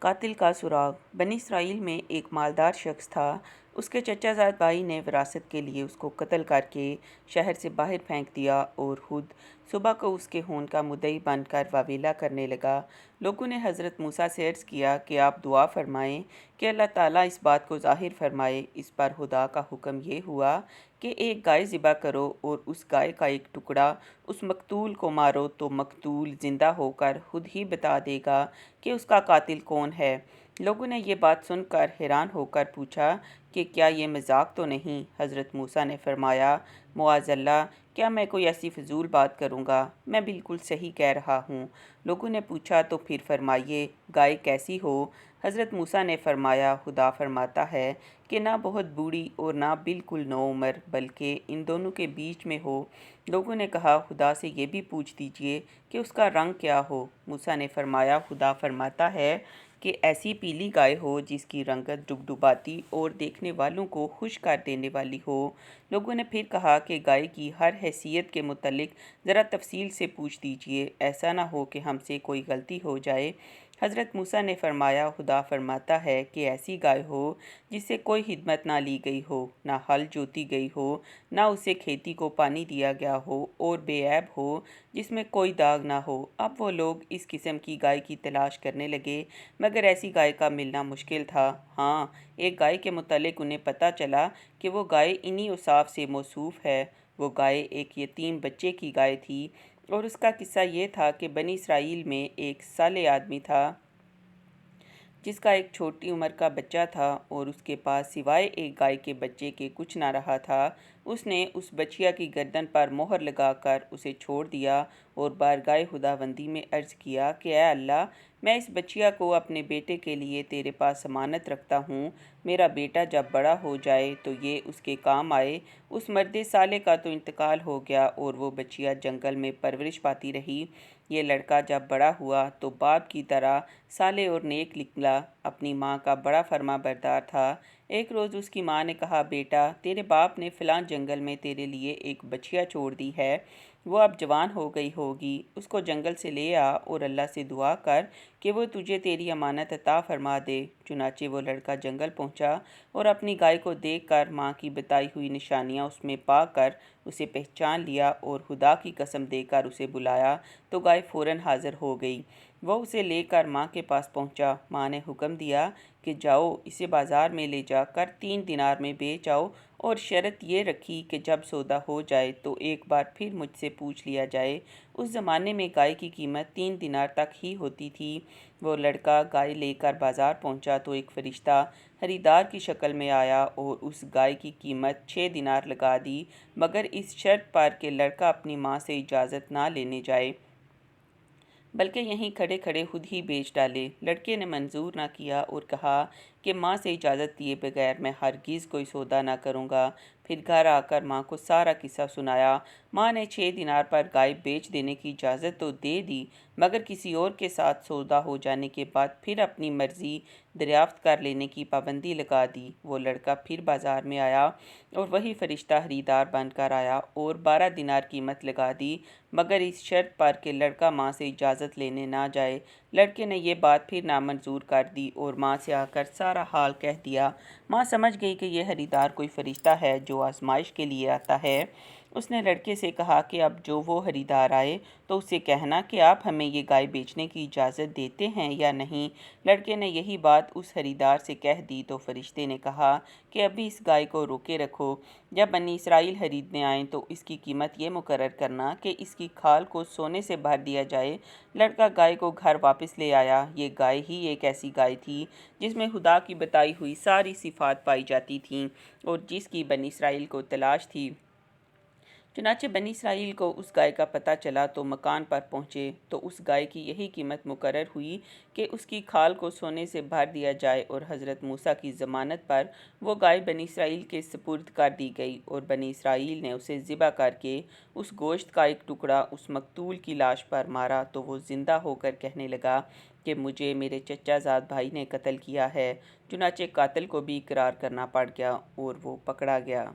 قاتل کا سراغ۔ بنی اسرائیل میں ایک مالدار شخص تھا۔ اس کے چچا زاد بھائی نے وراثت کے لیے اس کو قتل کر کے شہر سے باہر پھینک دیا اور خود صبح کو اس کے خون کا مدعی بن کر واویلا کرنے لگا۔ لوگوں نے حضرت موسیٰ سے عرض کیا کہ آپ دعا فرمائیں کہ اللہ تعالیٰ اس بات کو ظاہر فرمائے۔ اس پر خدا کا حکم یہ ہوا کہ ایک گائے ذبح کرو اور اس گائے کا ایک ٹکڑا اس مقتول کو مارو تو مقتول زندہ ہو کر خود ہی بتا دے گا کہ اس کا قاتل کون ہے۔ لوگوں نے یہ بات سن کر حیران ہو کر پوچھا کہ کیا یہ مذاق تو نہیں؟ حضرت موسیٰ نے فرمایا معاذ اللہ، کیا میں کوئی ایسی فضول بات کروں گا؟ میں بالکل صحیح کہہ رہا ہوں۔ لوگوں نے پوچھا تو پھر فرمائیے گائے کیسی ہو؟ حضرت موسیٰ نے فرمایا خدا فرماتا ہے کہ نہ بہت بوڑھی اور نہ بالکل نوعمر بلکہ ان دونوں کے بیچ میں ہو۔ لوگوں نے کہا خدا سے یہ بھی پوچھ دیجئے کہ اس کا رنگ کیا ہو۔ موسیٰ نے فرمایا خدا فرماتا ہے کہ ایسی پیلی گائے ہو جس کی رنگت ڈگڈگاتی اور دیکھنے والوں کو خوش کر دینے والی ہو۔ لوگوں نے پھر کہا کہ گائے کی ہر حیثیت کے متعلق ذرا تفصیل سے پوچھ دیجئے، ایسا نہ ہو کہ ہم سے کوئی غلطی ہو جائے۔ حضرت موسیٰ نے فرمایا خدا فرماتا ہے کہ ایسی گائے ہو جس سے کوئی خدمت نہ لی گئی ہو، نہ ہل جوتی گئی ہو، نہ اسے کھیتی کو پانی دیا گیا ہو، اور بے عیب ہو جس میں کوئی داغ نہ ہو۔ اب وہ لوگ اس قسم کی گائے کی تلاش کرنے لگے مگر ایسی گائے کا ملنا مشکل تھا۔ ہاں، ایک گائے کے متعلق انہیں پتہ چلا کہ وہ گائے انہی اوصاف سے موصوف ہے۔ وہ گائے ایک یتیم بچے کی گائے تھی اور اس کا قصہ یہ تھا کہ بنی اسرائیل میں ایک صالح آدمی تھا جس کا ایک چھوٹی عمر کا بچہ تھا اور اس کے پاس سوائے ایک گائے کے بچے کے کچھ نہ رہا تھا۔ اس نے اس بچیا کی گردن پر مہر لگا کر اسے چھوڑ دیا اور بارگاہ خداوندی میں عرض کیا کہ اے اللہ، میں اس بچیا کو اپنے بیٹے کے لیے تیرے پاس ضمانت رکھتا ہوں۔ میرا بیٹا جب بڑا ہو جائے تو یہ اس کے کام آئے۔ اس مرد صالح کا تو انتقال ہو گیا اور وہ بچیا جنگل میں پرورش پاتی رہی۔ یہ لڑکا جب بڑا ہوا تو باپ کی طرح صالح اور نیک نکلا، اپنی ماں کا بڑا فرما بردار تھا۔ ایک روز اس کی ماں نے کہا بیٹا، تیرے باپ نے فلاں جنگل میں تیرے لیے ایک بچیا چھوڑ دی ہے، وہ اب جوان ہو گئی ہوگی، اس کو جنگل سے لے آ اور اللہ سے دعا کر کہ وہ تجھے تیری امانت عطا فرما دے۔ چنانچہ وہ لڑکا جنگل پہنچا اور اپنی گائے کو دیکھ کر ماں کی بتائی ہوئی نشانیاں اس میں پا کر اسے پہچان لیا اور خدا کی قسم دے کر اسے بلایا تو گائے فوراً حاضر ہو گئی۔ وہ اسے لے کر ماں کے پاس پہنچا۔ ماں نے حکم دیا کہ جاؤ اسے بازار میں لے جا کر 3 دینار میں بیچ آؤ، اور شرط یہ رکھی کہ جب سودا ہو جائے تو ایک بار پھر مجھ سے پوچھ لیا جائے۔ اس زمانے میں گائے کی قیمت 3 دینار تک ہی ہوتی تھی۔ وہ لڑکا گائے لے کر بازار پہنچا تو ایک فرشتہ خریدار کی شکل میں آیا اور اس گائے کی قیمت 6 دینار لگا دی، مگر اس شرط پر کہ لڑکا اپنی ماں سے اجازت نہ لینے جائے بلکہ یہیں کھڑے کھڑے خود ہی بیچ ڈالے۔ لڑکے نے منظور نہ کیا اور کہا کہ ماں سے اجازت دیے بغیر میں ہرگز کوئی سودا نہ کروں گا۔ پھر گھر آ کر ماں کو سارا قصہ سنایا۔ ماں نے 6 دینار پر گائے بیچ دینے کی اجازت تو دے دی مگر کسی اور کے ساتھ سودا ہو جانے کے بعد پھر اپنی مرضی دریافت کر لینے کی پابندی لگا دی۔ وہ لڑکا پھر بازار میں آیا اور وہی فرشتہ خریدار بن کر آیا اور 12 دینار قیمت لگا دی، مگر اس شرط پر کہ لڑکا ماں سے اجازت لینے نہ جائے۔ لڑکے نے یہ بات پھر نامنظور کر دی اور ماں سے آ کر سارا حال کہہ دیا۔ ماں سمجھ گئی کہ یہ خریدار کوئی فرشتہ ہے جو آزمائش کے لیے آتا ہے۔ اس نے لڑکے سے کہا کہ اب جو وہ خریدار آئے تو اسے کہنا کہ آپ ہمیں یہ گائے بیچنے کی اجازت دیتے ہیں یا نہیں۔ لڑکے نے یہی بات اس خریدار سے کہہ دی تو فرشتے نے کہا کہ ابھی اس گائے کو روکے رکھو، جب بنی اسرائیل خریدنے آئیں تو اس کی قیمت یہ مقرر کرنا کہ اس کی کھال کو سونے سے بھر دیا جائے۔ لڑکا گائے کو گھر واپس لے آیا۔ یہ گائے ہی ایک ایسی گائے تھی جس میں خدا کی بتائی ہوئی ساری صفات پائی جاتی تھیں اور جس کی بنی اسرائیل کو تلاش تھی۔ چنانچہ بنی اسرائیل کو اس گائے کا پتہ چلا تو مکان پر پہنچے تو اس گائے کی یہی قیمت مقرر ہوئی کہ اس کی کھال کو سونے سے بھر دیا جائے، اور حضرت موسیٰ کی ضمانت پر وہ گائے بنی اسرائیل کے سپرد کر دی گئی، اور بنی اسرائیل نے اسے ذبح کر کے اس گوشت کا ایک ٹکڑا اس مقتول کی لاش پر مارا تو وہ زندہ ہو کر کہنے لگا کہ مجھے میرے چچا زاد بھائی نے قتل کیا ہے۔ چنانچہ قاتل کو بھی اقرار کرنا پڑ گیا اور وہ پکڑا گیا۔